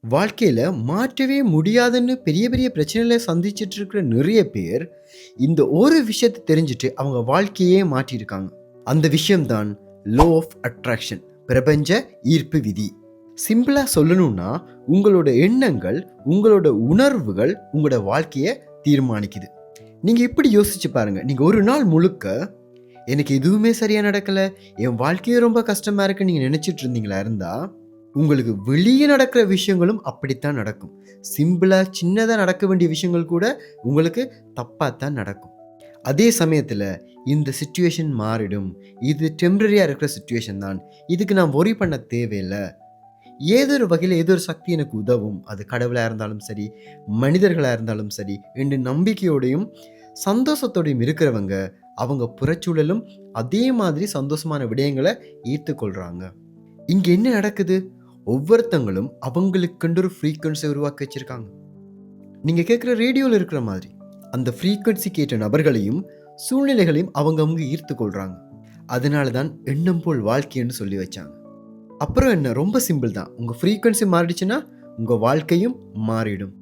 வாழ்க்கையில மாற்றவே முடியாதுன்னு பெரிய பெரிய பிரச்சனைகளை சந்திச்சிட்டு இருக்கிற நிறைய பேர் இந்த ஒரு விஷயத்தை தெரிஞ்சுட்டு அவங்க வாழ்க்கையே மாற்றியிருக்காங்க. அந்த விஷயம்தான் லோ ஆஃப் அட்ராக்ஷன், பிரபஞ்ச ஈர்ப்பு விதி. சிம்பிளா சொல்லணும்னா உங்களோட எண்ணங்கள், உங்களோட உணர்வுகள் உங்களோட வாழ்க்கையை தீர்மானிக்குது. நீங்க இப்படி யோசிச்சு பாருங்க. நீங்க ஒரு நாள் முழுக்க எனக்கு எதுவுமே சரியா நடக்கல, என் வாழ்க்கையே ரொம்ப கஷ்டமா இருக்குன்னு நீங்க நினைச்சிட்டு இருந்தீங்களா இருந்தா உங்களுக்கு வெளியே நடக்கிற விஷயங்களும் அப்படித்தான் நடக்கும். சிம்பிளா சின்னதா நடக்க வேண்டிய விஷயங்கள் கூட உங்களுக்கு தப்பாத்தான் நடக்கும். அதே சமயத்தில் இந்த சுச்சுவேஷன் மாறிடும், இது டெம்பரரியாக இருக்கிற சுச்சுவேஷன் தான், இதுக்கு நான் worry பண்ண தேவையில்லை, ஏதோ ஒரு வகையில் ஏதோ ஒரு சக்தி எனக்கு உதவும், அது கடவுளாக இருந்தாலும் சரி, மனிதர்களாக இருந்தாலும் சரி என்று நம்பிக்கையோடையும் சந்தோஷத்தோடையும் இருக்கிறவங்க அவங்க புறச்சூழலும் அதே மாதிரி சந்தோஷமான விடயங்களை ஈர்த்துக்கொள்கிறாங்க. இங்கே என்ன நடக்குது? ஒவ்வொருத்தங்களும் அவங்களுக்குண்டு ஒரு ஃப்ரீக்வன்சியை உருவாக்கி வச்சுருக்காங்க. நீங்கள் கேட்குற ரேடியோவில் இருக்கிற மாதிரி அந்த ஃப்ரீக்வன்சி கேட்ட நபர்களையும் சூழ்நிலைகளையும் அவங்க ஈர்த்து கொள்கிறாங்க. அதனால தான் எண்ணம் போல் வாழ்க்கைன்னு சொல்லி வச்சாங்க. அப்புறம் என்ன, ரொம்ப சிம்பிள் தான். உங்கள் ஃப்ரீக்வன்சி மாறிடுச்சுன்னா உங்கள் வாழ்க்கையும் மாறிடும்.